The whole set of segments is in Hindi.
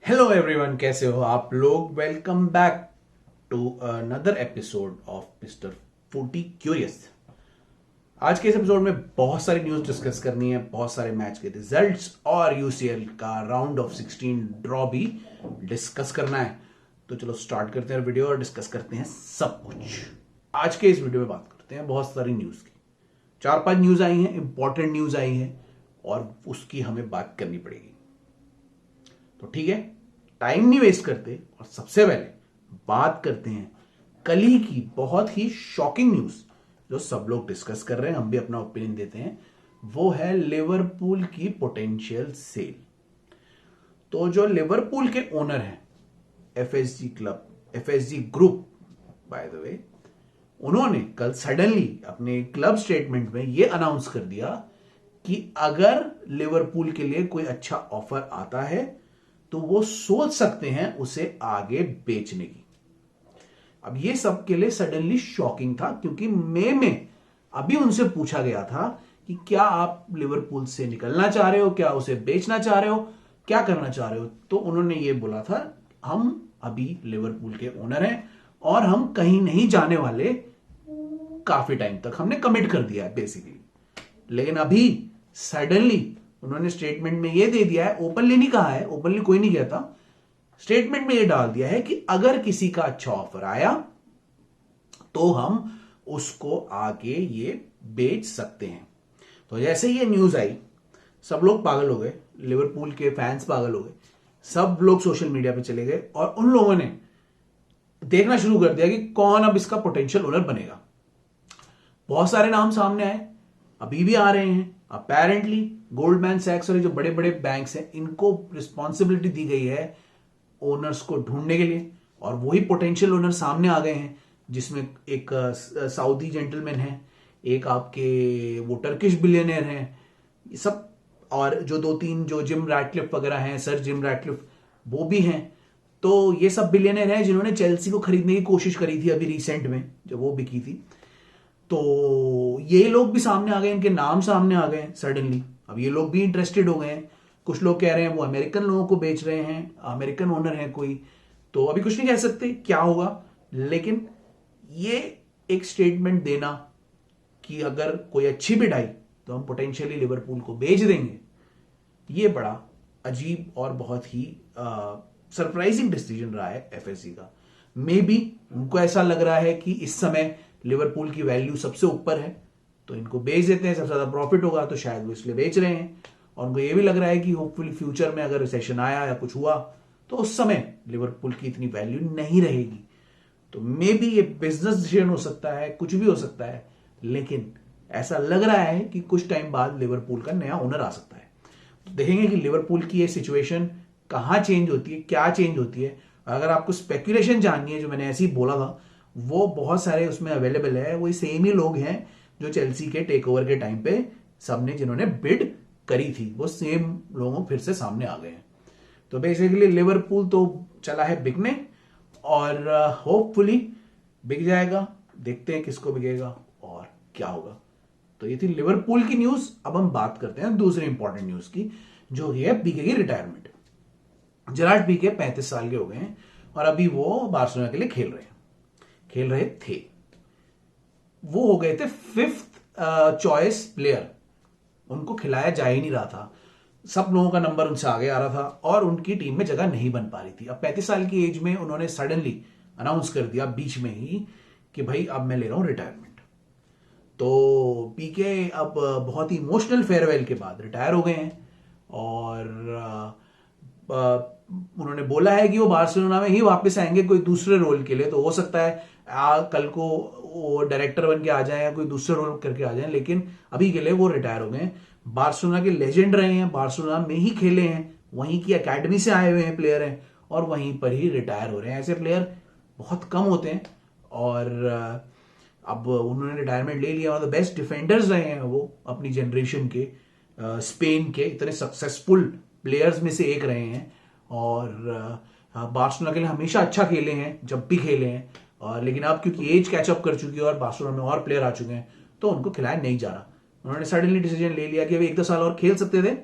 हेलो एवरीवन, कैसे हो आप लोग। Welcome back to another episode of mister footy curious. आज के इस एपिसोड में बहुत सारी न्यूज डिस्कस करनी है, बहुत सारे मैच के रिजल्ट्स और यूसीएल का राउंड ऑफ 16 ड्रॉ भी डिस्कस करना है। तो चलो स्टार्ट करते हैं वीडियो और डिस्कस करते हैं सब कुछ। आज के इस वीडियो में बात करते हैं बहुत सारी न्यूज की। 4-5 न्यूज आई हैं, इंपॉर्टेंट न्यूज आई हैं और उसकी हमें बात करनी पड़ेगी। तो ठीक है, टाइम नहीं वेस्ट करते और सबसे पहले बात करते हैं कल ही की बहुत ही शॉकिंग न्यूज जो सब लोग डिस्कस कर रहे हैं, हम भी अपना ओपिनियन देते हैं। वो है लिवरपूल की पोटेंशियल सेल। तो जो लिवरपूल के ओनर हैं, FSG club, FSG group by the way, उन्होंने कल सडनली अपने क्लब स्टेटमेंट में यह अनाउंस कर दिया कि अगर लिवरपूल के लिए कोई अच्छा ऑफर आता है तो वो सोच सकते हैं उसे आगे बेचने की। अब ये सबके लिए सडनली शॉकिंग था, क्योंकि मई में अभी उनसे पूछा गया था कि क्या आप लिवरपूल से निकलना चाह रहे हो, क्या उसे बेचना चाह रहे हो, क्या करना चाह रहे हो। तो उन्होंने ये बोला था हम अभी लिवरपूल के ओनर हैं और हम कहीं नहीं जाने वाले, काफी टाइम तक हमने कमिट कर दिया है बेसिकली। लेकिन अभी सडनली उन्होंने स्टेटमेंट में यह दे दिया है, ओपनली नहीं कहा है, ओपनली कोई नहीं कहता, स्टेटमेंट में यह डाल दिया है कि अगर किसी का अच्छा ऑफर आया तो हम उसको आगे ये बेच सकते हैं। तो जैसे ये न्यूज आई, सब लोग पागल हो गए, लिवरपूल के फैंस पागल हो गए, सब लोग सोशल मीडिया पे चले गए और उन लोगों ने देखना शुरू कर दिया कि कौन अब इसका पोटेंशियल ओनर बनेगा। बहुत सारे नाम सामने आए, अभी भी आ रहे हैं। अपेरेंटली गोल्डमैन सैक्स और जो बड़े बड़े बैंक्स हैं, इनको रिस्पॉन्सिबिलिटी दी गई है ओनर्स को ढूंढने के लिए, और वही पोटेंशियल ओनर सामने आ गए हैं, जिसमें एक सऊदी जेंटलमैन है, एक आपके वो टर्किश बिलियनर हैं, ये सब, और जो 2-3 जो जिम रैटक्लिफ वगैरह हैं, सर जिम रैटक्लिफ, वो भी हैं। तो ये सब बिलियनर हैं जिन्होंने चेल्सी को खरीदने की कोशिश करी थी अभी रिसेंट में जब वो बिकी थी। तो ये लोग भी सामने आ गए, इनके नाम सामने आ गए सडनली। अब ये लोग भी इंटरेस्टेड हो गए हैं। कुछ लोग कह रहे हैं वो अमेरिकन लोगों को बेच रहे हैं, अमेरिकन ओनर है कोई। तो अभी कुछ नहीं कह सकते क्या होगा, लेकिन ये एक स्टेटमेंट देना कि अगर कोई अच्छी बिड आई तो हम पोटेंशियली लिवरपूल को बेच देंगे, ये बड़ा अजीब और बहुत ही सरप्राइजिंग डिसीजन रहा है एफएससी का। मे बी उनको ऐसा लग रहा है कि इस समय लिवरपूल की वैल्यू सबसे ऊपर है, तो इनको बेच देते हैं, सबसे ज्यादा प्रॉफिट होगा, तो शायद वो इसलिए बेच रहे हैं। और उनको ये भी लग रहा है कि होपफुली फ्यूचर में अगर रिसेशन आया या कुछ हुआ तो उस समय लिवरपूल की इतनी वैल्यू नहीं रहेगी। तो मे बी ये बिजनेस डिसीजन हो सकता है, कुछ भी हो सकता है, लेकिन ऐसा लग रहा है कि कुछ टाइम बाद लिवरपूल का नया ओनर आ सकता है। तो देखेंगे कि लिवरपूल की ये सिचुएशन कहां चेंज होती है, क्या चेंज होती है। अगर आपको स्पेक्यूलेशन जाननी है, जो मैंने ऐसे ही बोला था, वो बहुत सारे उसमें अवेलेबल है। वही सेम ही लोग हैं जो चेल्सी के टेक ओवर के टाइम पे सबने जिन्होंने बिड करी थी, वो सेम लोगों फिर से सामने आ गए हैं। तो बेसिकली लिवरपूल तो चला है बिकने, और होपफुली बिक जाएगा। देखते हैं किसको बिकेगा और क्या होगा। तो ये थी लिवरपूल की न्यूज। अब हम बात करते हैं दूसरी इंपॉर्टेंट न्यूज की, जो है पीके की रिटायरमेंट। जेरार्ड पीके 35 साल के हो गए हैं और अभी वो बार्सिलोना के लिए खेल रहे थे। वो हो गए थे 5th चॉइस प्लेयर, उनको खिलाया जा ही नहीं रहा था, सब लोगों का नंबर उनसे आगे आ रहा था और उनकी टीम में जगह नहीं बन पा रही थी। अब 35 साल की एज में उन्होंने सडनली अनाउंस कर दिया बीच में ही कि भाई अब मैं ले रहा हूं रिटायरमेंट। तो पीके अब बहुत ही इमोशनल फेयरवेल के बाद रिटायर हो गए हैं, और उन्होंने बोला है कि वो बार्सिलोना में ही वापस आएंगे कोई दूसरे रोल के लिए। तो हो सकता है कल को वो डायरेक्टर बन के आ जाए या कोई दूसरे रोल करके आ जाए, लेकिन अभी के लिए वो रिटायर हो गए हैं। बार्सिलोना के लेजेंड रहे हैं, बार्सिलोना में ही खेले हैं, वहीं की एकेडमी से आए हुए हैं प्लेयर हैं, और वहीं पर ही रिटायर हो रहे हैं। ऐसे प्लेयर बहुत कम होते हैं, और अब उन्होंने रिटायरमेंट ले लिया। और द बेस्ट डिफेंडर्स रहे हैं वो अपनी जनरेशन के, स्पेन के इतने सक्सेसफुल प्लेयर्स में से एक रहे हैं, और बार्सिलोना के लिए हमेशा अच्छा खेले हैं जब भी खेले हैं। लेकिन अब क्योंकि एज कैचअप कर चुकी है और बार्सिलोना में और प्लेयर आ चुके हैं, तो उनको खिलाया नहीं जा रहा। उन्होंने सडनली डिसीजन ले लिया कि अभी 1-2 साल और खेल सकते थे,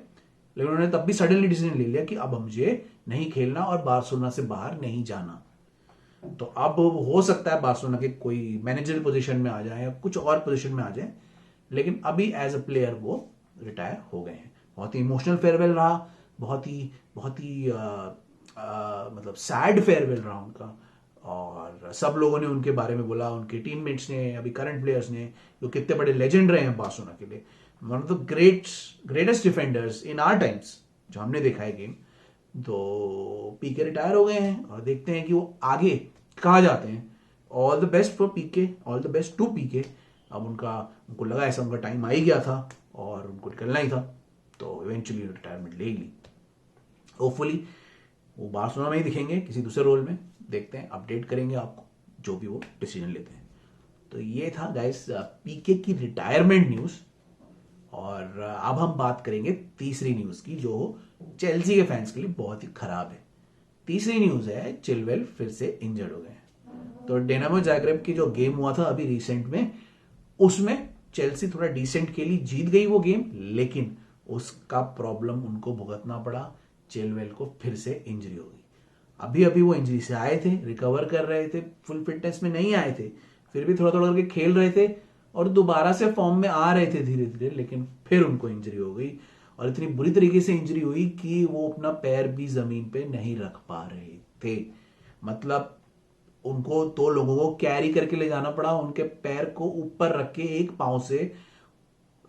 लेकिन उन्होंने तब भी सडनली डिसीजन ले लिया कि अब मुझे नहीं खेलना और बार्सिलोना से बाहर नहीं जाना। तो अब हो सकता है बार्सिलोना के कोई मैनेजर पोजीशन में आ जाए या कुछ और पोजीशन में आ जाए, लेकिन अभी एज अ प्लेयर वो रिटायर हो गए हैं। बहुत ही इमोशनल फेयरवेल रहा, बहुत ही मतलब सैड फेयरवेल रहा उनका। और सब लोगों ने उनके बारे में बोला, उनके टीममेट्स ने, अभी करंट प्लेयर्स ने, जो कितने बड़े लेजेंड रहे हैं बार्सिलोना के लिए, one of the greatest defenders in our times जो हमने देखा है गेम। तो पीके रिटायर हो गए हैं और देखते हैं कि वो आगे कहाँ जाते हैं। All the best for PK, all the best to PK. अब उनको लगा ऐसा उनका टाइम आ ही गया था और उनको निकलना ही था, तो इवेंचुअली रिटायरमेंट ले ली। होपफुली वो बार्सिलोना में ही दिखेंगे किसी दूसरे रोल में, देखते हैं, अपडेट करेंगे आपको जो भी वो डिसीजन लेते हैं। तो ये था गाइस पीके की रिटायरमेंट न्यूज़। और अब हम बात करेंगे तीसरी न्यूज़ की, जो चेल्सी के फैंस के लिए बहुत ही खराब है। तीसरी न्यूज़ है चिलवेल फिर से इंजर्ड हो गए हैं। तो डिनामो जाग्रेब की जो गेम हुआ था अभी रिसेंट में, उसमें चेल्सी थोड़ा डिसेंट खेली, जीत गई वो गेम, लेकिन उसका प्रॉब्लम उनको भुगतना पड़ा। चिलवेल को फिर से इंजरी हो गई। अभी अभी वो इंजरी से आए थे, रिकवर कर रहे थे, फुल फिटनेस में नहीं आए थे, फिर भी थोड़ा थोड़ा करके खेल रहे थे और दोबारा से फॉर्म में आ रहे थे धीरे धीरे, लेकिन फिर उनको इंजरी हो गई। और इतनी बुरी तरीके से इंजरी हुई कि वो अपना पैर भी जमीन पे नहीं रख पा रहे थे। मतलब उनको 2 लोगों को कैरी करके ले जाना पड़ा, उनके पैर को ऊपर रख के एक पांव से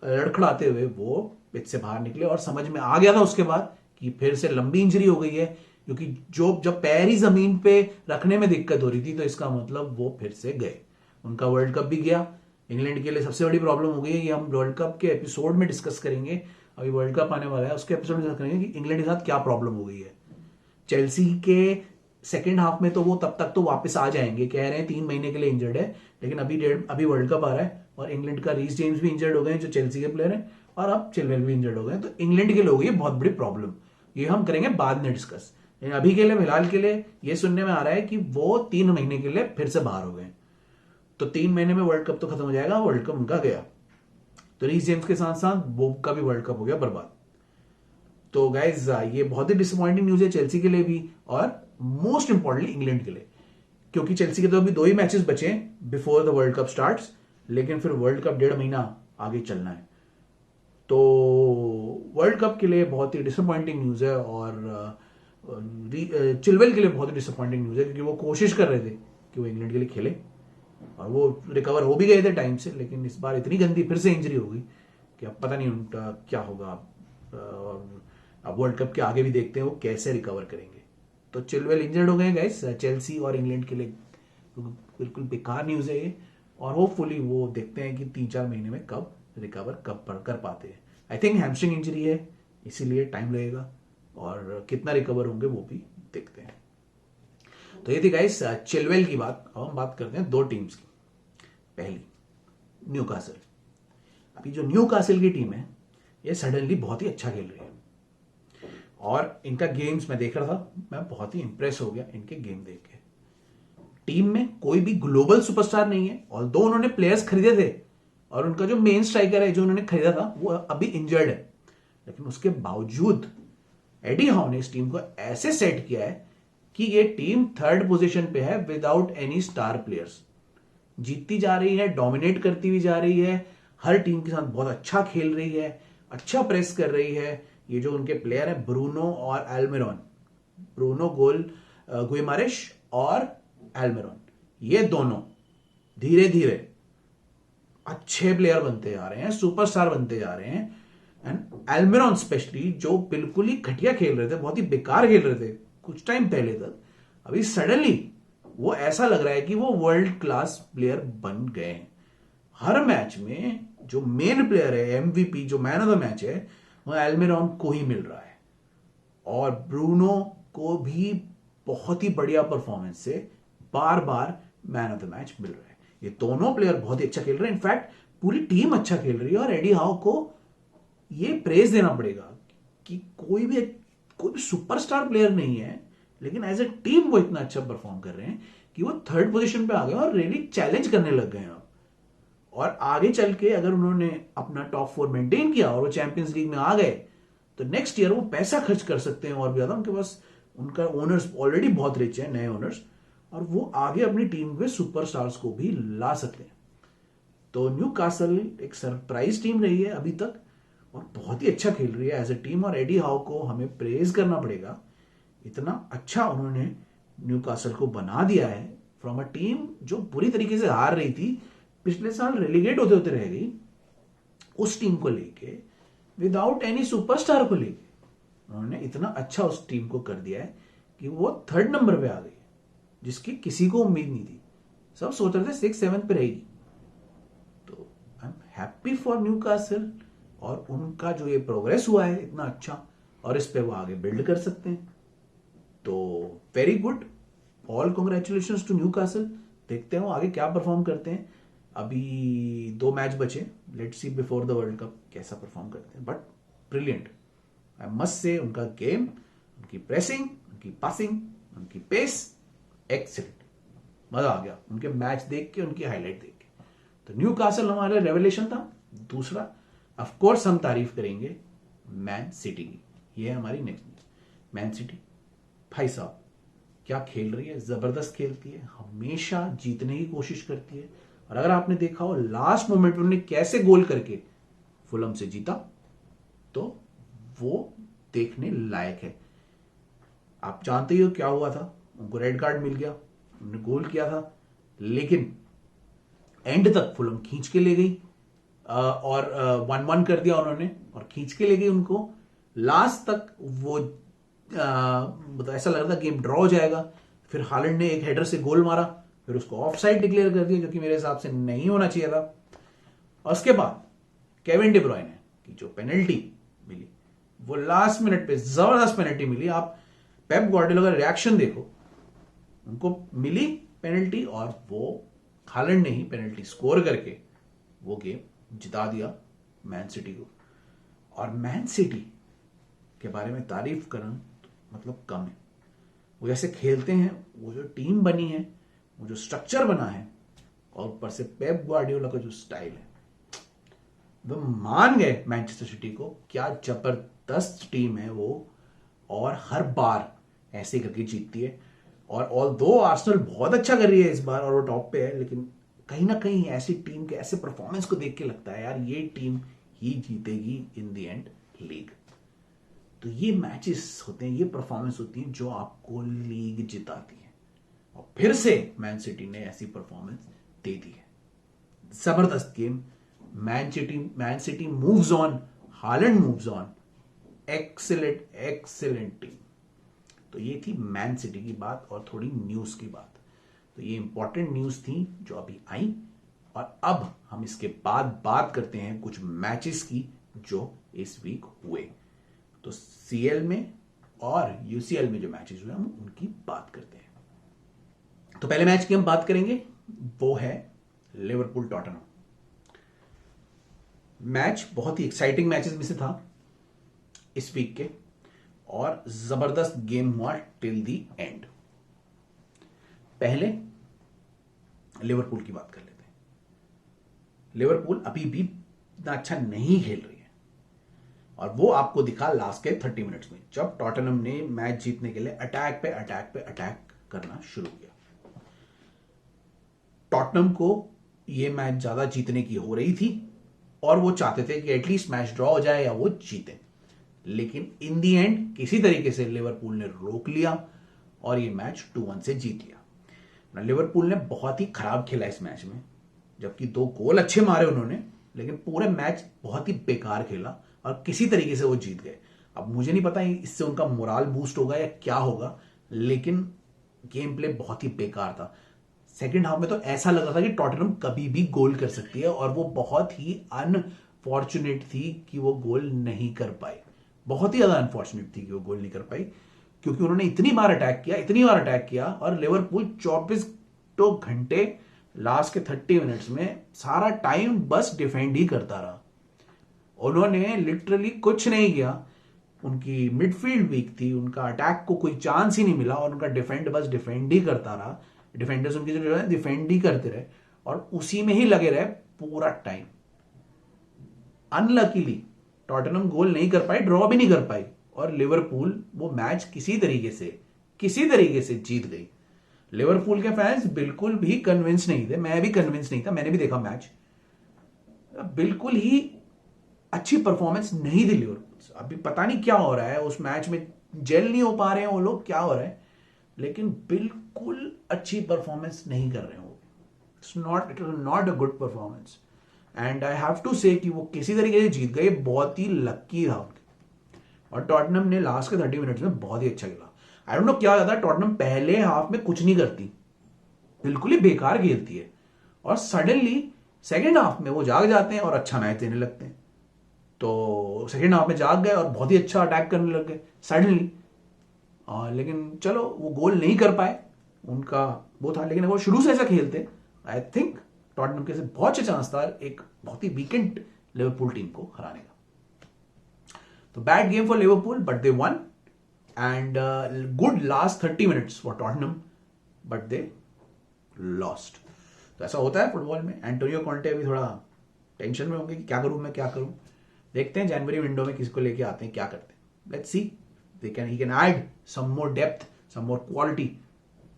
लड़खड़ाते हुए वो पिच से बाहर निकले। और समझ में आ गया था उसके बाद कि फिर से लंबी इंजरी हो गई है, क्योंकि जो जब पैर ही जमीन पे रखने में दिक्कत हो रही थी, तो इसका मतलब वो फिर से गए। उनका वर्ल्ड कप भी गया। इंग्लैंड के लिए सबसे बड़ी प्रॉब्लम हो गई है, ये हम वर्ल्ड कप के एपिसोड में डिस्कस करेंगे। अभी वर्ल्ड कप आने वाला है, उसके एपिसोड में डिस्कस करेंगे कि इंग्लैंड के साथ क्या प्रॉब्लम हो गई है। चेल्सी के सेकेंड हाफ में तो वो तब तक तो वापस आ जाएंगे, कह रहे हैं 3 महीने के लिए इंजर्ड है, लेकिन अभी वर्ल्ड कप आ रहा है और इंग्लैंड का रीस जेम्स भी इंजर्ड हो गए हैं जो चेल्सी के प्लेयर हैं, और अब चिलवेल भी इंजर्ड हो गए हैं। तो इंग्लैंड के लिए हो गई है बहुत बड़ी प्रॉब्लम। ये हम करेंगे बाद में डिस्कस। लेकिन अभी के लिए, फिलहाल के लिए ये सुनने में आ रहा है कि वो 3 महीने के लिए फिर से बाहर हो गए। तो 3 महीने में वर्ल्ड कप तो खत्म हो जाएगा, वर्ल्ड कप उनका गया। तो रीस जेम्स के साथ साथ वो का भी वर्ल्ड कप हो गया बर्बाद। तो गाइज ये बहुत ही डिसअपॉइंटिंग न्यूज है चेल्सी के लिए भी, और मोस्ट इंपॉर्टेंटली इंग्लैंड के लिए, क्योंकि चेल्सी के तो अभी 2 ही मैचेस बचे हैं before the world cup starts, लेकिन फिर वर्ल्ड कप 1.5 महीना आगे चलना है। तो वर्ल्ड कप के लिए बहुत ही डिसअपॉइंटिंग न्यूज है, और चिलवेल के लिए बहुत ही डिसअपॉइंटिंग न्यूज है, क्योंकि वो कोशिश कर रहे थे कि वो इंग्लैंड के लिए खेले और वो रिकवर हो भी गए थे टाइम से, लेकिन इस बार इतनी गंदी फिर से इंजरी हो गई कि अब पता नहीं उनका क्या होगा। और अब वर्ल्ड कप के आगे भी देखते हैं वो कैसे रिकवर करेंगे। तो चिलवेल इंजर्ड हो गए गाइस, चेल्सी और इंग्लैंड के लिए बिल्कुल बेकार न्यूज है ये। और होपफुली वो देखते हैं कि 3-4 महीने में कब रिकवर कर पाते हैं। आई थिंक हैमस्ट्रिंग इंजरी है, इसीलिए टाइम लगेगा, और कितना रिकवर होंगे वो भी देखते हैं। तो ये थी गाइस चिलवेल की बात। अब हम बात करते हैं 2 टीम्स की। पहली न्यूकासल। अभी जो न्यूकासल की टीम है ये सडनली बहुत ही अच्छा खेल रही है, और इनका गेम्स मैं देख रहा था, मैं बहुत ही इंप्रेस हो गया इनके गेम देख के। टीम में कोई भी ग्लोबल सुपरस्टार नहीं है, और दो उन्होंने प्लेयर्स खरीदे थे, और उनका जो मेन स्ट्राइकर है जो उन्होंने खरीदा था वो अभी इंजर्ड है, लेकिन उसके बावजूद एडी हाउ ने इस टीम को ऐसे सेट किया है कि ये टीम 3rd पोजीशन पे है विदाउट एनी स्टार प्लेयर्स। जीतती जा रही है, डोमिनेट करती हुई जा रही है, हर टीम के साथ बहुत अच्छा खेल रही है, अच्छा प्रेस कर रही है। ये जो उनके प्लेयर है ब्रूनो और एल्मिरॉन, ब्रूनो गुइमारेश और एल्मिरॉन, ये दोनों धीरे धीरे अच्छे प्लेयर बनते जा रहे हैं, सुपरस्टार बनते जा रहे हैं। एंड एल्मिरॉन स्पेशली, जो बिल्कुल ही घटिया खेल रहे थे, बहुत ही बेकार खेल रहे थे कुछ टाइम पहले तक, अभी सडनली वो ऐसा लग रहा है कि वो वर्ल्ड क्लास प्लेयर बन गए हैं। हर मैच में जो मेन प्लेयर है, एमवीपी, जो मैन ऑफ द मैच है, वो एल्मिरॉन को ही मिल रहा है, और ब्रूनो को भी बहुत ही बढ़िया परफॉर्मेंस से बार बार मैन ऑफ द मैच मिल रहा है। ये दोनों प्लेयर बहुत ही अच्छा खेल रहे हैं, इनफैक्ट पूरी टीम अच्छा खेल रही है। और एडी हाउ को ये प्रेज देना पड़ेगा कि कोई भी सुपरस्टार प्लेयर नहीं है, लेकिन एज ए टीम वो इतना अच्छा परफॉर्म कर रहे हैं कि वो 3rd पोजीशन पे आ गए और रियली चैलेंज करने लग गए हैं। और आगे चल के अगर उन्होंने अपना टॉप 4 मेंटेन किया और वो चैंपियंस लीग में आ गए, तो नेक्स्ट ईयर वो पैसा खर्च कर सकते हैं और भी ज्यादा। उनके पास उनका ओनर्स ऑलरेडी बहुत रिच है, नए ओनर्स, और वो आगे अपनी टीम में सुपरस्टार्स को भी ला सकते हैं। तो न्यू कासल एक सरप्राइज टीम रही है अभी तक और बहुत ही अच्छा खेल रही है एज ए टीम, और एडी हाउ को हमें प्रेज करना पड़ेगा। इतना अच्छा उन्होंने न्यू कासल को बना दिया है फ्रॉम अ टीम जो बुरी तरीके से हार रही थी, पिछले साल रेलीगेट होते होते रह गई, उस टीम को लेके विदाउट एनी सुपरस्टार को लेके उन्होंने इतना अच्छा उस टीम को कर दिया है कि वो 3rd नंबर पे आ गई, जिसकी किसी को उम्मीद नहीं थी। सब सोच रहे थे 6-7 पे रहेगी। तो I am happy for new castle, और उनका जो ये प्रोग्रेस हुआ है इतना अच्छा, और इस पे वो आगे बिल्ड कर सकते हैं। तो very good, all congratulation to Newcastle. देखते हैं वो आगे क्या परफॉर्म करते हैं। अभी 2 मैच बचे, let's see before the world cup कैसा परफॉर्म करते हैं। But brilliant, I must say, उनका गेम, उनकी प्रेसिंग, उनकी पासिंग, उनकी पेस एक्सीलेंट, मजा आ गया उनके मैच देख के, उनकी हाईलाइट देख के। तो न्यू कासल हमारा रेवलेशन था। दूसरा ऑफ कोर्स हम तारीफ करेंगे मैन सिटी की, ये है हमारी नेक्स्ट न्यूज। मैन सिटी भाई साहब क्या खेल रही है, जबरदस्त खेलती है, हमेशा जीतने की कोशिश करती है। और अगर आपने देखा हो लास्ट मोमेंट में उन्होंने कैसे गोल करके फुलम से जीता, तो वो देखने लायक है। आप जानते ही हो क्या हुआ था, उनको रेड कार्ड मिल गया, उन्होंने गोल किया था, लेकिन एंड तक फुलम खींच के ले गई और 1-1 कर दिया उन्होंने, और खींच के ले गई उनको लास्ट तक। वो मतलब ऐसा लग रहा था गेम ड्रॉ हो जाएगा, फिर हालैंड ने एक हेडर से गोल मारा, फिर उसको ऑफ साइड डिक्लेयर कर दिया, जो कि मेरे हिसाब से नहीं होना चाहिए था। और उसके बाद केविन डी ब्रुयने की जो पेनल्टी मिली, वो लास्ट मिनट पे जबरदस्त पेनल्टी मिली। आप पेप गार्डियोला का रिएक्शन देखो, उनको मिली पेनल्टी और वो हालैंड ने ही पेनल्टी स्कोर करके वो गेम जिता दिया मैन सिटी को। और मैन सिटी के बारे में तारीफ करना मतलब कम है। वो जैसे खेलते हैं, वो जो टीम बनी है, वो जो स्ट्रक्चर बना है, और ऊपर से पेप गार्डियोला का जो स्टाइल है, वो मान गए मैनचेस्टर सिटी को। क्या जबरदस्त टीम है वो, और हर बार ऐसे करके जीतती है। और ऑल्दो आर्सेनल बहुत अच्छा कर रही है इस बार और वो टॉप पे है, लेकिन कहीं ना कहीं ऐसी टीम के ऐसे परफॉर्मेंस को देख के लगता है यार ये टीम ही जीतेगी इन द एंड लीग। तो ये मैचेस होते हैं, ये परफॉर्मेंस होती है जो आपको लीग जिताती है, और फिर से मैन सिटी ने ऐसी परफॉर्मेंस दे दी है। जबरदस्त game, man city moves on, Holland moves on, excellent excellent team. तो ये थी मैन सिटी की बात और थोड़ी न्यूज की बात। तो ये इंपॉर्टेंट न्यूज थी जो अभी आई, और अब हम इसके बाद बात करते हैं कुछ मैचेस की जो इस वीक हुए। तो सीएल में और यूसीएल में जो मैचेस हुए हम उनकी बात करते हैं। तो पहले मैच की हम बात करेंगे, वो है लिवरपूल टॉटनहम। मैच बहुत ही एक्साइटिंग मैचेस में से था इस वीक के, और जबरदस्त गेम हुआ टिल दी एंड। पहले लिवरपूल की बात कर लेते हैं। लिवरपूल अभी भी इतना अच्छा नहीं खेल रही है, और वो आपको दिखा लास्ट के 30 मिनट्स में, जब टॉटनहम ने मैच जीतने के लिए अटैक पे अटैक पे अटैक करना शुरू किया। टॉटनहम को ये मैच ज्यादा जीतने की हो रही थी, और वो चाहते थे कि एटलीस्ट मैच ड्रॉ हो जाए या वो जीते, लेकिन इन दी एंड किसी तरीके से लिवरपूल ने रोक लिया और ये मैच 2-1 से जीत लिया। लिवरपूल ने बहुत ही खराब खेला इस मैच में, जबकि 2 गोल अच्छे मारे उन्होंने, लेकिन पूरे मैच बहुत ही बेकार खेला और किसी तरीके से वो जीत गए। अब मुझे नहीं पता इससे उनका मोराल बूस्ट होगा या क्या होगा, लेकिन गेम प्ले बहुत ही बेकार था। सेकंड हाफ में तो ऐसा लग रहा था कि टॉटनहम कभी भी गोल कर सकती है, और वो बहुत ही अनफॉर्चुनेट थी कि वो गोल नहीं कर पाई। बहुत ही ज्यादा अनफॉर्चुनेट थी कि वो गोल नहीं कर पाई, क्योंकि उन्होंने इतनी बार अटैक किया, और लिवरपूल 24 घंटे लास्ट के 30 मिनट्स में सारा टाइम बस डिफेंड ही करता रहा। उन्होंने लिटरली कुछ नहीं किया। उनकी मिडफील्ड वीक थी, उनका अटैक को कोई चांस ही नहीं मिला, और उनका डिफेंड बस डिफेंड ही करता रहा। डिफेंडर्स उनकी जो है डिफेंड ही करते रहे, और उसी में ही लगे रहे पूरा टाइम। अनलकीली टॉटनहम गोल नहीं कर पाई, ड्रॉ भी नहीं कर पाई, और लिवरपूल वो मैच किसी तरीके से जीत गई। लिवरपूल के फैंस बिल्कुल भी कन्विंस नहीं थे, मैं भी कन्विंस नहीं था, मैंने भी देखा मैच, बिल्कुल ही अच्छी परफॉर्मेंस नहीं दी लिवरपूल से। अभी पता नहीं क्या हो रहा है उस मैच में, जेल नहीं हो पा रहे हैं वो लोग, क्या हो रहा है, लेकिन बिल्कुल अच्छी परफॉर्मेंस नहीं कर रहे हैं वो। It was not a good performance, and I have to say कि वो किसी तरीके से जीत गए, बहुत ही लक्की था उनके। और टॉटनहम ने लास्ट के 30 मिनट्स में बहुत ही अच्छा खेला। आई डोंट नो क्या होता है, टॉटनहम पहले हाफ में कुछ नहीं करती, बिल्कुल ही बेकार खेलती है, और सडनली सेकेंड हाफ में वो जाग जाते हैं और अच्छा मैच देने लगते हैं। तो सेकेंड हाफ में जाग गए और बहुत ही अच्छा अटैक करने लग गए सडनली। लेकिन चलो वो गोल नहीं कर पाए, उनका वो था, लेकिन अगर वो शुरू से ऐसा खेलते, आई थिंक टॉटनहम के से बहुत अच्छे चांस था एक बहुत ही वीकेंड लिवरपूल टीम को हराने का। तो bad game for Liverpool but they one, and good last 30 minutes for Tottenham but they lost. तो ऐसा होता है फुटबॉल में। एंटोनियो कॉन्टे अभी थोड़ा टेंशन में होंगे कि क्या करूं मैं, क्या करूं। देखते हैं जनवरी विंडो में किसको लेके आते हैं, क्या करते हैं, let's see. He can add some more depth, some more quality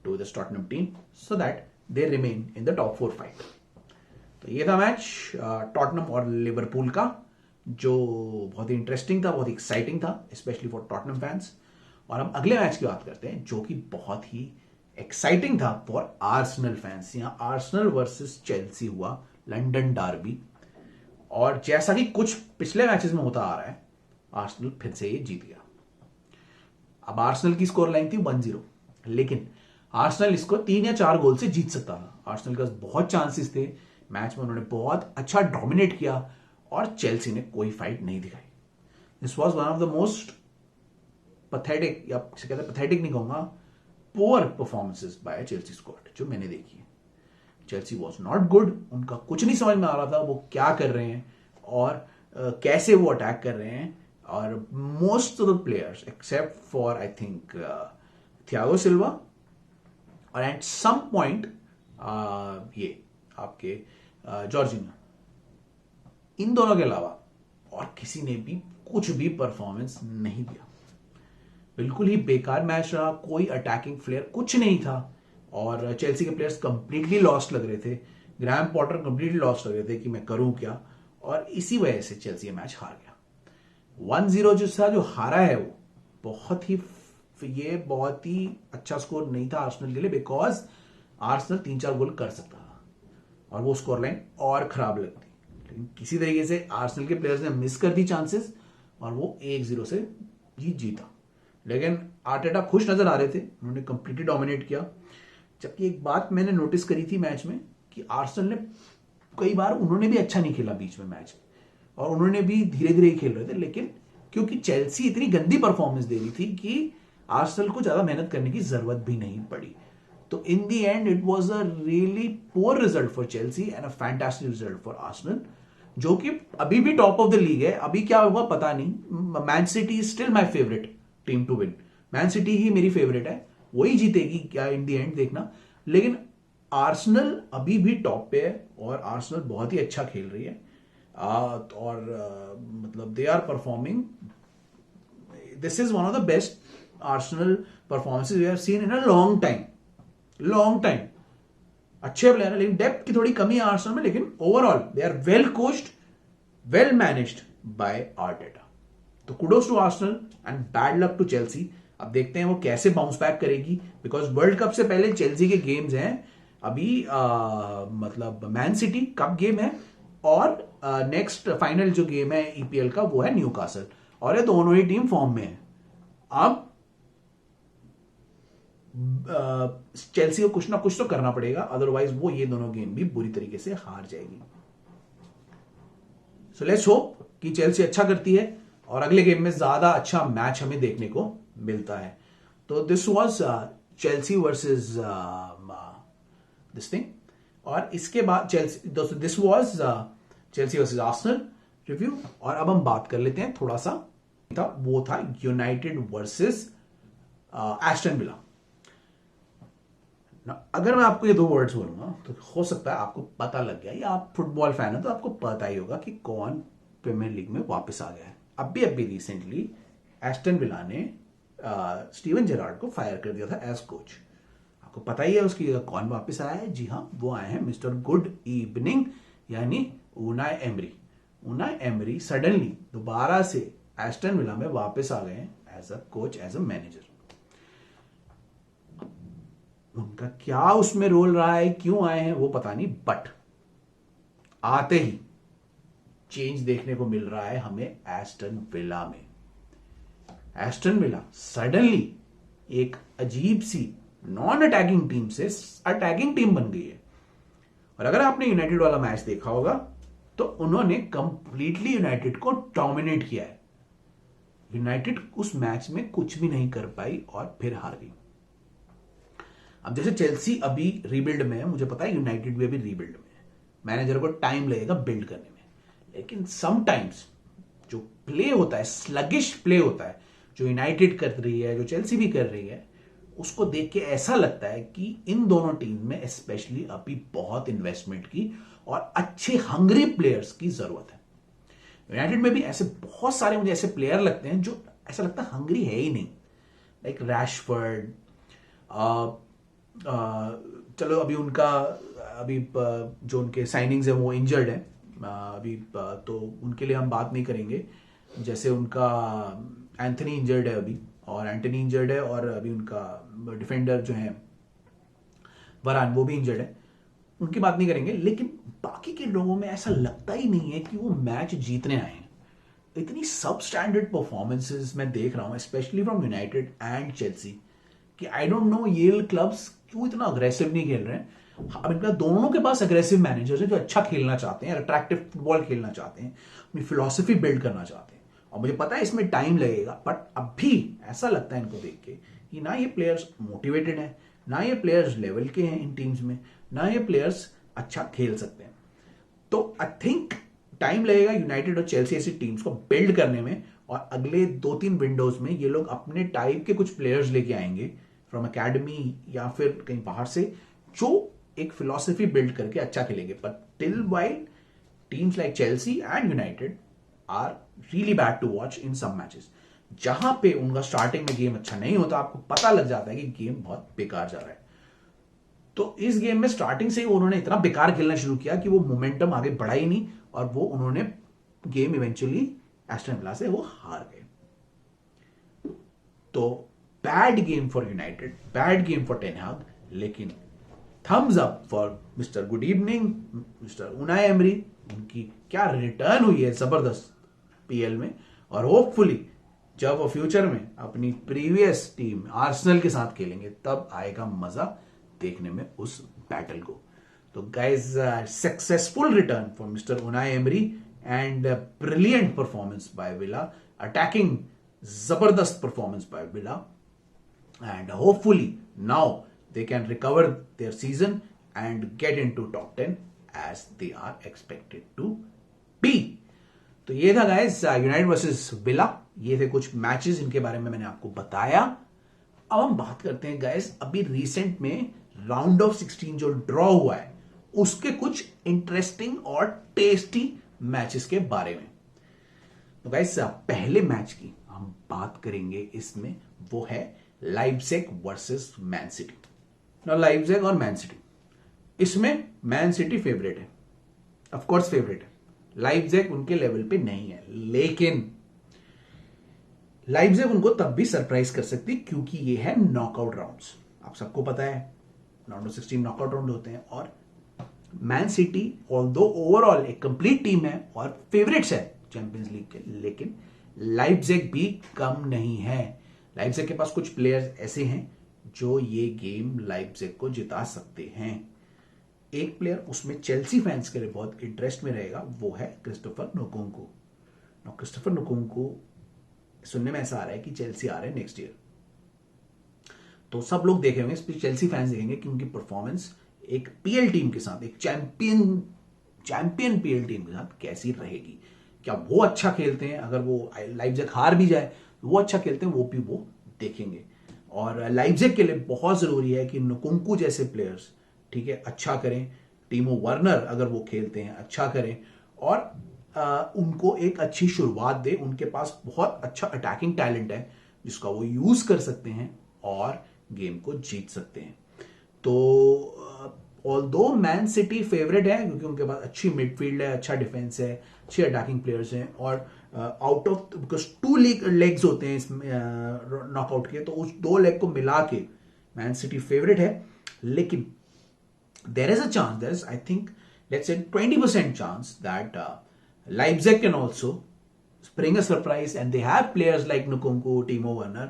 to this Tottenham team so that they remain in the top 4 fight. तो ये था मैच टॉटनहम और लिवरपूल का, जो बहुत ही इंटरेस्टिंग था, बहुत ही एक्साइटिंग था, स्पेशली फॉर टॉटनहम फैंस। और हम अगले मैच की बात करते हैं जो कि बहुत ही एक्साइटिंग था फॉर आर्सेनल फैंस। यहां आर्सेनल वर्सेस चेल्सी हुआ, लंदन डार्बी। और जैसा कि कुछ पिछले मैचेस में होता आ रहा है, आर्सेनल फिर से ये जीत गया। अब आर्सेनल की स्कोर लाइन थी 1-0, लेकिन आर्सेनल इसको 3 या 4 गोल से जीत सकता था। आर्सेनल के पास बहुत चांसेस थे मैच में, उन्होंने बहुत अच्छा डोमिनेट किया, और चेल्सी ने कोई फाइट नहीं दिखाई। This was one of the most pathetic, या कहते हैं पथेटिक नहीं कहूंगा, poor performances by Chelsea squad जो मैंने देखी है। चेल्सी वॉज नॉट गुड, उनका कुछ नहीं समझ में आ रहा था वो क्या कर रहे हैं और कैसे वो अटैक कर रहे हैं। और most of the players except for I think Thiago Silva और एट सम पॉइंट ये आपके जॉर्जिनो, इन दोनों के अलावा और किसी ने भी कुछ भी परफॉर्मेंस नहीं दिया। बिल्कुल ही बेकार मैच रहा, कोई अटैकिंग फ्लेयर कुछ नहीं था, और चेल्सी के प्लेयर्स कंप्लीटली लॉस्ट लग रहे थे। ग्राहम पॉटर कंप्लीटली लॉस्ट लग रहे थे कि मैं करूं क्या, और इसी वजह से चेल्सी मैच हार गया। 1-0 जो था, जो हारा है वो बहुत ही अच्छा स्कोर नहीं था आर्सेनल के लिए, बिकॉज आर्सेनल 3-4 गोल कर सकता था और वो स्कोर लाइन और खराब लगती। लेकिन किसी तरीके से आर्सेनल के प्लेयर्स ने मिस कर दी चांसेस और वो 1-0 से जीता। लेकिन आर्टेटा खुश नजर आ रहे थे, उन्होंने कंप्लीटली डोमिनेट किया। जबकि एक बात मैंने नोटिस करी थी मैच में कि आर्सेनल ने कई बार उन्होंने भी अच्छा नहीं खेला बीच में मैच, और उन्होंने भी धीरे धीरे ही खेल रहे थे, लेकिन क्योंकि चेल्सी इतनी गंदी परफॉर्मेंस दे रही थी कि आर्सेनल को ज्यादा मेहनत करने की जरूरत भी नहीं पड़ी। तो in the end it was a really poor result for Chelsea and a fantastic result for Arsenal, जो कि अभी भी टॉप ऑफ द लीग है। अभी क्या होगा पता नहीं। Man City is still my favourite team to win, Man City ही मेरी फेवरेट है, वही जीतेगी क्या इन दी एंड देखना। लेकिन आर्सेनल अभी भी टॉप पे है और आर्सेनल बहुत ही अच्छा खेल रही है। मतलब they are performing, this is one of the best Arsenal performances we have seen in a long time. अच्छे प्लेयर है, लेकिन डेप्थ की थोड़ी कमी है आर्सेनल में, लेकिन overall they are well coached, well managed by Arteta. तो kudos to Arsenal and bad luck to Chelsea. अब देखते हैं वो कैसे बाउंस बैक करेगी, बिकॉज वर्ल्ड कप से पहले चेल्सी के गेम्स हैं अभी, मतलब मैन सिटी कप गेम है, और नेक्स्ट फाइनल जो गेम है ईपीएल का वो है न्यूकासल, और ये दोनों ही टीम फॉर्म में है। अब चेल्सी को कुछ ना कुछ तो करना पड़ेगा, अदरवाइज वो ये दोनों गेम भी बुरी तरीके से हार जाएगी। सो लेट्स होप कि चेल्सी अच्छा करती है और अगले गेम में ज्यादा अच्छा मैच हमें देखने को मिलता है। तो this was Chelsea versus this thing, और इसके बाद चेल्सी, दोस्तों this was Chelsea versus Arsenal review. और अब हम बात कर लेते हैं थोड़ा सा, वो था यूनाइटेड वर्सेस एस्टन विला। अगर मैं आपको ये 2 वर्ड्स बोलूंगा तो हो सकता है आपको पता लग गया, या आप फुटबॉल फैन हो तो आपको पता ही होगा कि कौन प्रीमियर लीग में वापस आ गया है। अभी रिसेंटली एस्टन विला ने स्टीवन जेरार्ड को फायर कर दिया था एज कोच। आपको पता ही है उसकी कौन वापस आया है। जी हाँ, वो आए हैं मिस्टर गुड इवनिंग, यानी Unai Emery. Unai Emery suddenly दोबारा से एस्टन विला में वापस आ गए हैं as a coach, as a manager. उनका क्या उसमें रोल रहा है, क्यों आए हैं वो पता नहीं, बट आते ही चेंज देखने को मिल रहा है हमें एस्टन विला में। एस्टन विला सडनली एक अजीब सी नॉन अटैकिंग टीम से अटैकिंग टीम बन गई है। और अगर आपने यूनाइटेड वाला मैच देखा होगा तो उन्होंने कंप्लीटली यूनाइटेड को डोमिनेट किया है। यूनाइटेड उस मैच में कुछ भी नहीं कर पाई और फिर हार गई। अब जैसे चेल्सी अभी रीबिल्ड में है, मुझे पता है यूनाइटेड भी अभी रीबिल्ड में है, मैनेजर को टाइम लगेगा बिल्ड करने में, लेकिन समटाइम्स जो प्ले होता है, स्लगिश प्ले होता है, जो यूनाइटेड कर रही है, जो चेल्सी भी कर रही है, उसको देख के ऐसा लगता है कि इन दोनों टीम में स्पेशली अभी बहुत इन्वेस्टमेंट की और अच्छे हंग्री प्लेयर्स की जरूरत है। यूनाइटेड में भी ऐसे बहुत सारे मुझे ऐसे प्लेयर लगते हैं जो ऐसा लगता है हंग्री है ही नहीं, लाइक रैशफोर्ड। चलो अभी उनका अभी जो उनके साइनिंग्स है वो इंजर्ड है अभी, तो उनके लिए हम बात नहीं करेंगे। जैसे उनका एंथनी इंजर्ड है अभी, और एंटनी इंजर्ड है, और अभी उनका डिफेंडर जो है वरान, वो भी इंजर्ड है, उनकी बात नहीं करेंगे। लेकिन बाकी के लोगों में ऐसा लगता ही नहीं है कि वो मैच जीतने आए हैं। इतनी सब स्टैंडर्ड परफॉर्मेंसेस मैं देख रहा हूं specially from United and Chelsea कि आई डोंट नो ये क्लब्स क्यों इतना अग्रेसिव नहीं खेल रहे हैं। अब इनका दोनों के पास अग्रेसिव मैनेजर्स हैं जो अच्छा खेलना चाहते हैं, अट्रैक्टिव फुटबॉल खेलना चाहते हैं, अपनी फिलॉसफी बिल्ड करना चाहते हैं। और मुझे पता है इसमें टाइम लगेगा, बट अभी ऐसा लगता है इनको देख के कि ना ये प्लेयर्स मोटिवेटेड हैं, ना ये प्लेयर्स लेवल के हैं इन टीम्स में, ना ये प्लेयर्स अच्छा खेल सकते हैं। तो आई थिंक टाइम लगेगा यूनाइटेड और चेल्सी ऐसी टीम्स को बिल्ड करने में, और अगले 2-3 विंडोज में ये लोग अपने टाइप के कुछ प्लेयर्स लेके आएंगे फ्रॉम अकेडमी या फिर कहीं बाहर से, जो एक फिलॉसफी बिल्ड करके अच्छा खेलेंगे। But till while teams like Chelsea and United are really bad to watch in some matches. जहां पे उनका स्टार्टिंग में गेम अच्छा नहीं होता, आपको पता लग जाता है कि गेम बहुत बेकार जा रहा है। तो इस गेम में स्टार्टिंग से ही उन्होंने इतना बेकार खेलना शुरू किया कि वो मोमेंटम आगे बढ़ा ही नहीं, और वो उन्होंने गेम इवेंचुअली एस्टन विला से वो हार गए। तो bad game for United, bad game for Ten Hag, लेकिन thumbs up for mister good evening, mister Unai Emery. उनकी क्या रिटर्न हुई है जबरदस्त पीएल में, और होपफुली जब वो फ्यूचर में अपनी प्रीवियस टीम आर्सेनल के साथ खेलेंगे तब आएगा मजा देखने में उस बैटल को। तो guys, successful return for mister Unai Emery and brilliant performance by Villa, attacking जबरदस्त performance by Villa, and hopefully now they can recover their season and get into top 10 as they are expected to be। तो ये था गाइस यूनाइटेड वर्सेस विला, ये थे कुछ मैचेस इनके बारे में मैंने आपको बताया। अब हम बात करते हैं गाइस अभी रिसेंट में राउंड ऑफ 16 जो ड्रॉ हुआ है उसके कुछ इंटरेस्टिंग और टेस्टी मैचेस के बारे में। तो गाइस पहले मैच की हम बात करेंगे इसमें, वो है लाइप्जिग वर्सेस मैन सिटी। ना लाइप्जिग और मैन सिटी, इसमें मैन सिटी फेवरेट है, ऑफ कोर्स फेवरेट है। लाइप्जिग उनके लेवल पे नहीं है, लेकिन लाइप्जिग उनको तब भी सरप्राइज कर सकती क्योंकि ये है नॉकआउट राउंड्स। आप सबको पता है राउंड ऑफ 16 नॉकआउट राउंड होते हैं, और मैन सिटी ऑल्दो ओवरऑल एक कंप्लीट टीम है और फेवरेट्स है चैंपियंस लीग के, लेकिन लाइप्जिग भी कम नहीं है। लाइप्जिग के पास कुछ प्लेयर्स ऐसे हैं जो ये गेम लाइप्जिग को जिता सकते हैं। एक प्लेयर उसमें चेल्सी फैंस के लिए बहुत इंटरेस्ट में रहेगा, वो है क्रिस्टोफर नकुंकू। क्रिस्टोफर नकुंकू सुनने में ऐसा आ रहा है कि चेल्सी आ रहे हैं नेक्स्ट ईयर, तो सब लोग देखे होंगे, स्पेशली चेल्सी फैंस देखेंगे कि उनकी परफॉर्मेंस एक पीएल टीम के साथ, एक चैंपियन पीएल टीम के साथ कैसी रहेगी। क्या वो अच्छा खेलते हैं, अगर वो लाइप्जिग हार भी जाए वो अच्छा खेलते हैं, वो भी वो देखेंगे। और लाइप्जिग के लिए बहुत जरूरी है कि नकुंकू जैसे प्लेयर्स, ठीक है, अच्छा करें। टीमो वर्नर अगर वो खेलते हैं अच्छा करें, और उनको एक अच्छी शुरुआत दे। उनके पास बहुत अच्छा अटैकिंग टैलेंट है जिसका वो यूज कर सकते हैं और गेम को जीत सकते हैं। तो ऑल्दो मैन सिटी फेवरेट है क्योंकि उनके पास अच्छी मिडफील्ड है, अच्छा डिफेंस है, अच्छे अटैकिंग प्लेयर्स हैं और आउट ऑफ बिकॉज 2 लेग्स होते हैं इसमें नॉकआउट के, तो उस 2 लेग को मिला के मैन सिटी फेवरेट है। लेकिन there is a chance, there is, I think, let's say 20% chance that Leipzig can also spring a surprise and they have players like Nkunku, Timo Werner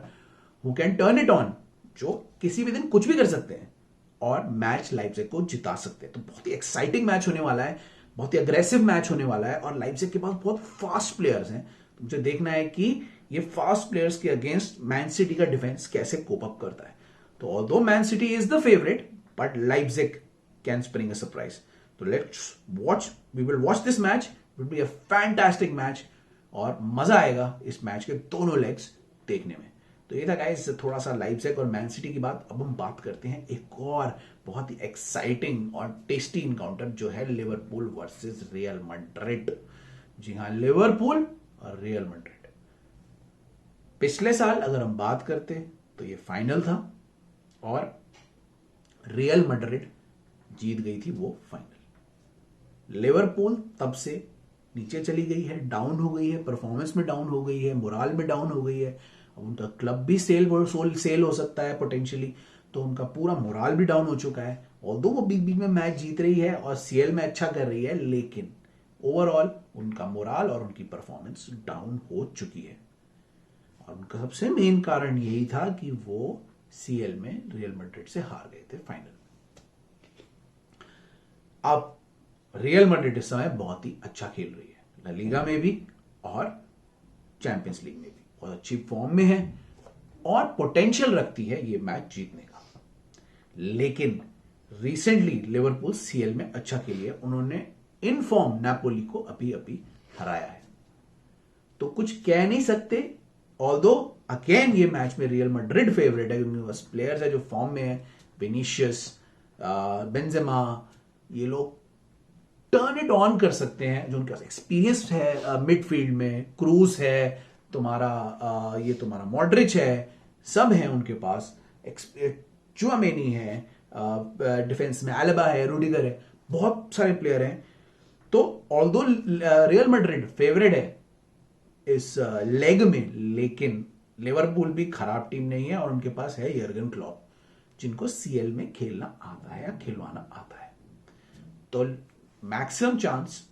who can turn it on, जो किसी भी दिन कुछ भी कर सकते हैं और मैच लाइप्जिग को जिता सकते हैं। तो बहुत ही एक्साइटिंग मैच होने वाला है, बहुत ही अग्रेसिव मैच होने वाला है और लाइप्जिग के पास बहुत फास्ट प्लेयर्स हैं। तो मुझे देखना है कि ये फास्ट प्लेयर्स के अगेंस्ट मैन सिटी का डिफेंस कैसे कोप अप करता है। तो although man City is the favourite but Leipzig can spring a surprise. So let's watch. We will watch this match. It will be a fantastic match और मजा आएगा इस मैच के दोनों लेग्स देखने में। तो ये था गाइस थोड़ा सा लाइप्जिग और मैन सिटी की बात। अब हम बात करते हैं एक और बहुत ही एक्साइटिंग और टेस्टी इनकाउंटर जो है लिवरपूल वर्सेस रियल मैड्रिड। जी हाँ, लिवरपूल और रियल मैड्रिड। पिछले साल अगर हम बात करते तो ये फाइनल था और रियल मैड्रिड जीत गई थी वो फाइनल। लिवरपूल तब से नीचे चली गई है, डाउन हो गई है, परफॉर्मेंस में डाउन हो गई है, मोराल में डाउन हो गई है। अब उनका क्लब भी सेल हो सकता है पोटेंशियली, तो उनका पूरा मोराल भी डाउन हो चुका है। ऑल्दो वो बिग बिग में मैच जीत रही है और सीएल में अच्छा कर रही है, लेकिन ओवरऑल उनका मोराल और उनकी परफॉर्मेंस डाउन हो चुकी है। और उनका सबसे मेन कारण यही था कि वो सीएल में रियल मैड्रिड से हार गए थे फाइनल। अब रियल मैड्रिड इस समय बहुत ही अच्छा खेल रही है, ला लीगा में भी और चैंपियंस लीग में भी बहुत अच्छी फॉर्म में है और पोटेंशियल रखती है ये मैच जीतने का। लेकिन रिसेंटली लिवरपूल सीएल में अच्छा खेली है, उन्होंने इन फॉर्म नापोली को अभी अभी हराया है, तो कुछ कह नहीं सकते। ऑल्दो अगेन ये मैच में रियल मैड्रिड फेवरेट है क्योंकि बस प्लेयर्स है जो फॉर्म में है, विनीशियस, बेंजेमा, ये लोग टर्न इट ऑन कर सकते हैं, जो उनके पास एक्सपीरियंस है मिडफील्ड में। क्रूज है तुम्हारा, ये तुम्हारा मॉड्रिच है, सब है उनके पास। चुआमेनी है डिफेंस में, एल्बा है, रूडिगर है, बहुत सारे प्लेयर हैं। तो ऑल्दो रियल मैड्रिड फेवरेट है इस लेग में, लेकिन लिवरपूल भी खराब टीम नहीं है और उनके पास है यर्गन क्लॉप जिनको सीएल में खेलना आता है या खिलवाना आता है। तो मैक्सिमम चांस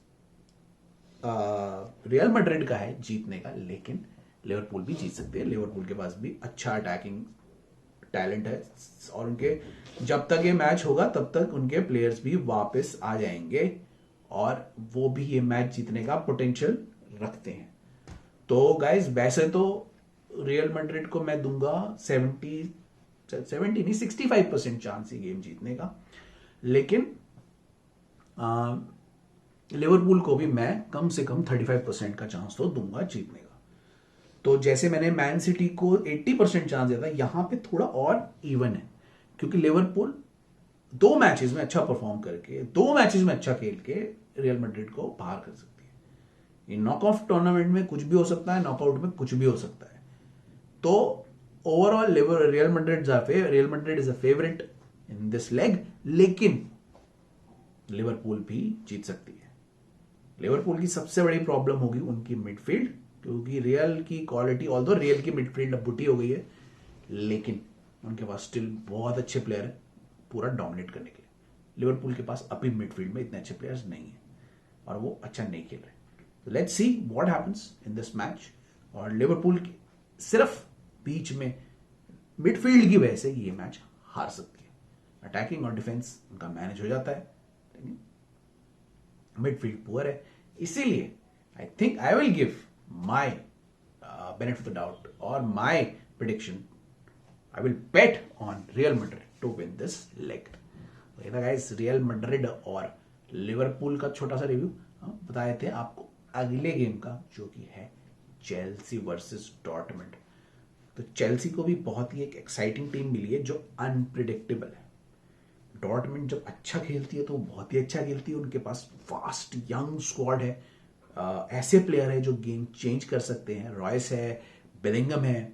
रियल मैड्रिड का है जीतने का, लेकिन लिवरपूल भी जीत सकते हैं। लिवरपूल के पास भी अच्छा अटैकिंग टैलेंट है और उनके जब तक ये मैच होगा तब तक उनके प्लेयर्स भी वापस आ जाएंगे और वो भी ये मैच जीतने का पोटेंशियल रखते हैं। तो गाइस वैसे तो रियल मैड्रिड को मैं दूंगा 70 नहीं 65% चांस ये गेम जीतने का, लेकिन लिवरपूल को भी मैं कम से कम 35% का चांस तो दूंगा जीतने का। तो जैसे मैंने मैन सिटी को 80% चांस दिया था, यहां पे थोड़ा और इवन है क्योंकि लिवरपूल 2 मैचेस में अच्छा परफॉर्म करके 2 मैचेस में अच्छा खेल के रियल मैड्रिड को बाहर कर सकती है। इन नॉकआउट टूर्नामेंट में कुछ भी हो सकता है, नॉकआउट में कुछ भी हो सकता है। तो overall real Madrid is a favourite in this leg, लेकिन लिवरपूल भी जीत सकती है। लिवरपूल की सबसे बड़ी प्रॉब्लम होगी उनकी मिडफील्ड, क्योंकि रियल की क्वालिटी, ऑल्दो रियल की मिडफील्ड अब बुटी हो गई है, लेकिन उनके पास स्टिल बहुत अच्छे प्लेयर हैं पूरा डोमिनेट करने के लिए। लिवरपूल के पास अभी मिडफील्ड में इतने अच्छे प्लेयर्स नहीं है और वो अच्छा नहीं खेल रहे। Let's see what happens in this match. और लिवरपूल सिर्फ बीच में मिडफील्ड की वजह से ये मैच हार सकती है। अटैकिंग और डिफेंस उनका मैनेज हो जाता है, मिडफील्ड पुअर है, इसीलिए I think I will give my benefit of the doubt और my prediction, I will bet on Real Madrid to win this leg. तो ये था गाइस रियल मैड्रिड और लिवरपूल का छोटा सा रिव्यू। बताए थे आपको अगले गेम का, जो कि है चेल्सी वर्सेस डॉर्टमंड। तो चेल्सी को भी बहुत ही एक एक्साइटिंग टीम मिली है जो अनप्रिडिक्टेबल है। डॉर्टमंड जब अच्छा खेलती है तो बहुत ही अच्छा खेलती है, उनके पास फास्ट यंग स्क्वाड है, ऐसे प्लेयर है जो गेम चेंज कर सकते हैं। रॉयस है, बेलिंगम है,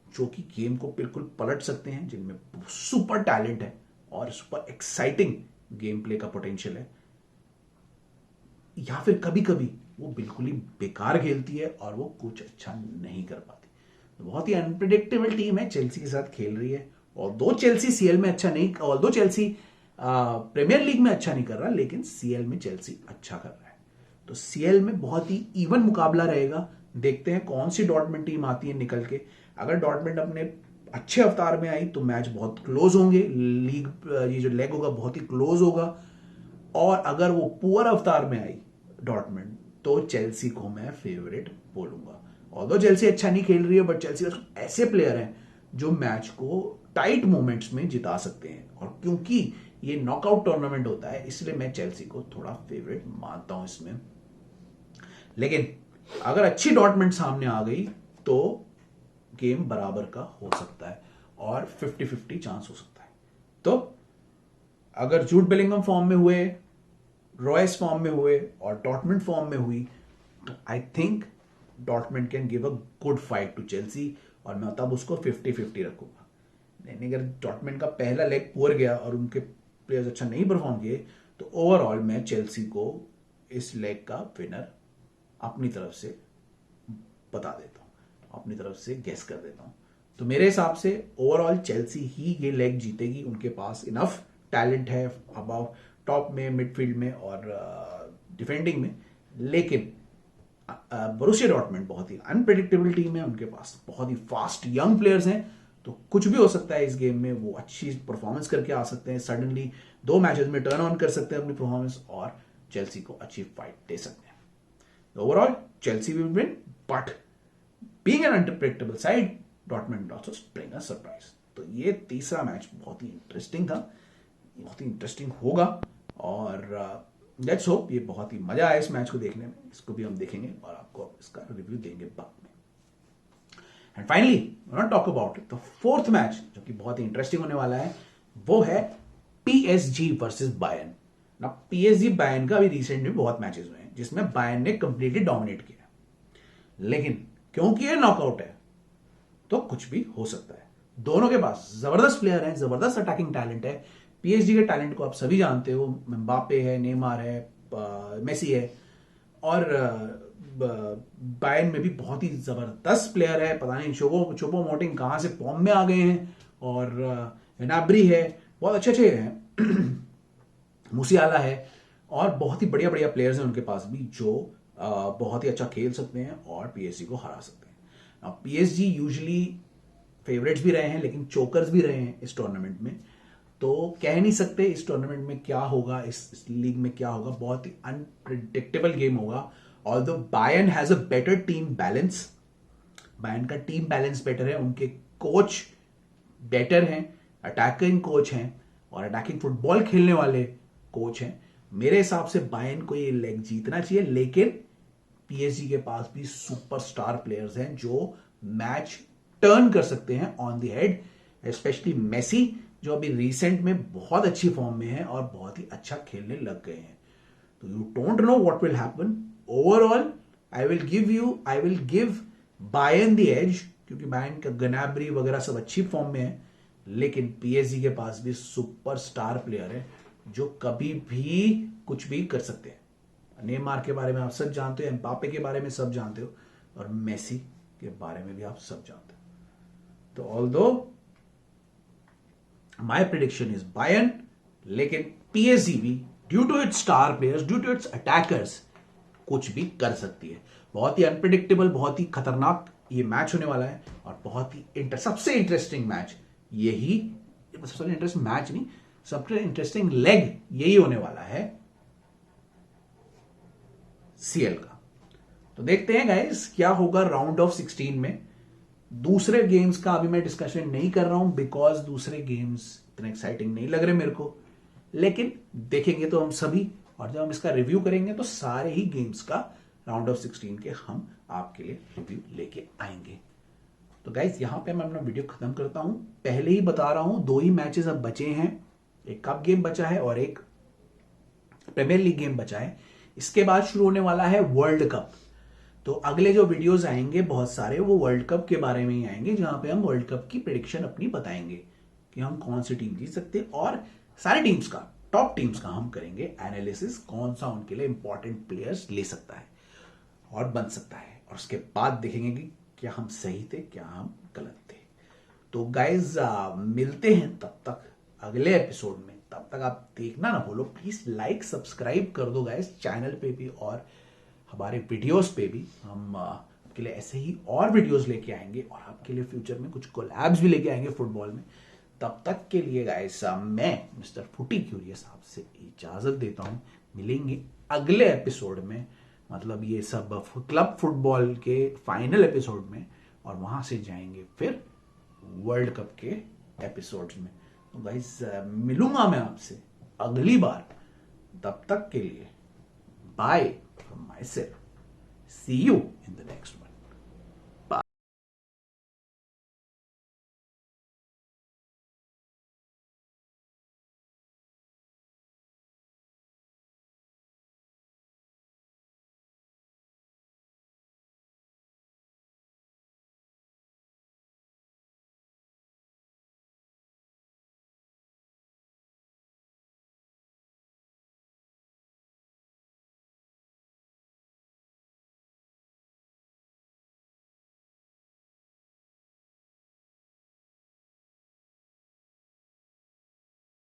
जो कि गेम को बिल्कुल पलट सकते हैं, जिनमें सुपर टैलेंट है और सुपर एक्साइटिंग गेम प्ले का पोटेंशियल है। या फिर कभी कभी वो बिल्कुल ही बेकार खेलती है और वो कुछ अच्छा नहीं कर पाती। तो बहुत ही अनप्रिडिक्टेबल टीम है, चेल्सी के साथ खेल रही है। और दो चेल्सी सीएल में अच्छा नहीं, और दो चेल्सी प्रीमियर लीग में अच्छा नहीं कर रहा, लेकिन सीएल में चेल्सी अच्छा कर रहा है। तो सीएल में बहुत ही इवन मुकाबला रहेगा। देखते हैं कौन सी डॉर्टमेंट टीम आती है निकल के। अगर डॉर्टमेंट अपने अच्छे अवतार में आई तो मैच बहुत क्लोज होंगे, लीग ये जो लेग होगा बहुत ही क्लोज होगा। और अगर वो पुअर अवतार में आई डॉर्टमेंट, तो चेल्सी को मैं फेवरेट बोलूंगा। ऑल्दो चेल्सी अच्छा नहीं खेल रही है, बट चेल्सी का ऐसे प्लेयर हैं जो मैच को टाइट मोमेंट्स में जिता सकते हैं। और क्योंकि ये नॉकआउट टूर्नामेंट होता है, इसलिए मैं चेल्सी को थोड़ा फेवरेट मानता हूं इसमें। लेकिन अगर अच्छी डॉर्टमेंट सामने आ गई तो गेम बराबर का हो सकता है और 50-50 चांस हो सकता है। तो अगर जूड बेलिंगम फॉर्म में हुए, रॉयस फॉर्म में हुए और डॉर्टमेंट फॉर्म में हुई, तो I think Dortmund can give a good fight to Chelsea, और मैं तब उसको 50-50 रखूंगा। नहीं, अगर डॉर्टमेंट का पहला लेग पुअर गया और उनके प्लेयर्स अच्छा नहीं परफॉर्म किए, तो ओवरऑल मैं चेल्सी को इस लेग का विनर अपनी तरफ से बता देता हूं, अपनी तरफ से गेस कर देता हूं। तो मेरे हिसाब से ओवरऑल चेल्सी ही ये लेग जीतेगी। उनके पास इनफ टैलेंट है अबाव टॉप में, मिडफील्ड में और डिफेंडिंग में। लेकिन बोरुसिया डॉर्टमुंड बहुत ही अनप्रेडिक्टेबल टीम है, उनके पास बहुत ही फास्ट यंग प्लेयर्स हैं। तो कुछ भी हो सकता है इस गेम में। वो अच्छी परफॉर्मेंस करके आ सकते हैं, सडनली 2 मैचेस में टर्न ऑन कर सकते हैं अपनी परफॉर्मेंस और चेल्सी को अच्छी फाइट दे सकते हैं। Overall Chelsea will win, but being an unpredictable side, Dortmund also bring a surprise. तो ये तीसरा मैच बहुत ही इंटरेस्टिंग था, बहुत ही इंटरेस्टिंग होगा। और लेट्स होप ये बहुत ही मजा आया इस मैच को देखने में। इसको भी हम देखेंगे और आपको इसका रिव्यू देंगे बाद में। And finally not talk about the fourth match, जो कि बहुत ही इंटरेस्टिंग होने वाला है। वो है पीएसजी वर्सेस बायर्न। ना पीएसजी बायर्न का अभी रिसेंट में बहुत मैचेस हुए हैं जिसमें बायर्न ने कंप्लीटली डोमिनेट किया, लेकिन क्योंकि ये नॉकआउट है तो कुछ भी हो सकता है। दोनों के पास जबरदस्त प्लेयर हैं, जबरदस्त अटैकिंग टैलेंट है। पीएसजी के टैलेंट को आप सभी जानते हो, एम्बापे है, नेमार है, मेसी है। और बायर्न में भी बहुत ही जबरदस्त प्लेयर है। पता नहीं चोपो मोटिंग कहां से फॉर्म में आ गए हैं। और नाब्री है, बहुत अच्छे अच्छे हैं। मूसियाला है, और बहुत ही बढ़िया बढ़िया प्लेयर्स हैं उनके पास भी, जो बहुत ही अच्छा खेल सकते हैं और पीएसजी को हरा सकते हैं। पीएसजी यूजुअली फेवरेट्स भी रहे हैं, लेकिन चोकर्स भी रहे हैं इस टूर्नामेंट में। तो कह नहीं सकते इस टूर्नामेंट में क्या होगा, इस लीग में क्या होगा। बहुत ही अनप्रिडिक्टेबल गेम होगा। Although Bayern has a better team balance, Bayern का टीम बैलेंस बेटर है, उनके कोच बेटर हैं, अटैकिंग कोच हैं और अटैकिंग फुटबॉल खेलने वाले कोच हैं। मेरे हिसाब से बायर्न को ये लेग जीतना चाहिए, लेकिन पीएसजी के पास भी सुपरस्टार प्लेयर्स हैं जो मैच टर्न कर सकते हैं on the head, specially Messi, जो अभी रिसेंट में बहुत अच्छी फॉर्म में है और बहुत ही अच्छा खेलने लग गए हैं। तो you don't know what will happen. Overall I will give Bayern the edge, क्योंकि बायर्न का गनाब्री वगैरह सब अच्छी फॉर्म में है। लेकिन पीएसजी के पास भी सुपरस्टार प्लेयर है जो कभी भी कुछ भी कर सकते हैं। नेमार के बारे में आप सब जानते हो, एम्बापे के बारे में सब जानते हो, और मेसी के बारे में भी आप सब जानते हो। तो although my prediction is Bayern, लेकिन पीएसजी भी due to its star players, due to its attackers, कुछ भी कर सकती है। बहुत ही अनप्रिडिक्टेबल, बहुत ही खतरनाक ये मैच होने वाला है। और बहुत ही सबसे इंटरेस्टिंग मैच यही, सबसे इंटरेस्टिंग मैच नहीं, सबसे इंटरेस्टिंग लेग यही होने वाला है सीएल का। तो देखते हैं गाइस क्या होगा राउंड ऑफ 16 में। दूसरे गेम्स का अभी मैं डिस्कशन नहीं कर रहा हूं, बिकॉज दूसरे गेम्स इतने एक्साइटिंग नहीं लग रहे मेरे को। लेकिन देखेंगे तो हम सभी, और जब हम इसका रिव्यू करेंगे तो सारे ही गेम्स का राउंड ऑफ 16 के हम आपके लिए रिव्यू लेके आएंगे। तो गाइस यहां पे मैं अपना वीडियो खत्म करता हूं। पहले ही बता रहा हूं, 2 ही मैचेस अब बचे हैं, एक कप गेम बचा है और एक प्रीमियर लीग गेम बचा है। इसके बाद शुरू होने वाला है वर्ल्ड कप। तो अगले जो वीडियोस आएंगे बहुत सारे वो वर्ल्ड कप के बारे में ही आएंगे, जहां पे हम वर्ल्ड कप की प्रेडिक्शन अपनी बताएंगे कि हम कौन सी टीम जीत सकते हैं, और सारे टीम्स का, टॉप टीम्स का हम करेंगे एनालिसिस, कौन सा उनके लिए इंपॉर्टेंट प्लेयर्स ले सकता है और बन सकता है, और उसके बाद देखेंगे कि क्या हम सही थे क्या हम गलत थे। तो गाइज मिलते हैं तब तक अगले एपिसोड में। तब तक आप देखना ना भूलो, प्लीज लाइक सब्सक्राइब कर दो गाइज, चैनल पे भी और हमारे वीडियोस पे भी। हम आपके लिए ऐसे ही और वीडियोस लेके आएंगे, और आपके लिए फ्यूचर में कुछ कोलैब्स भी लेके आएंगे फुटबॉल में। तब तक के लिए गाइस मैं मिस्टर फुटी क्यूरियस आपसे इजाजत देता हूं। मिलेंगे अगले एपिसोड में, मतलब ये सब क्लब फुटबॉल के फाइनल एपिसोड में, और वहां से जाएंगे फिर वर्ल्ड कप के एपिसोड्स में। तो गाइस मिलूंगा मैं आपसे अगली बार। तब तक के लिए bye from myself, see you in the next one.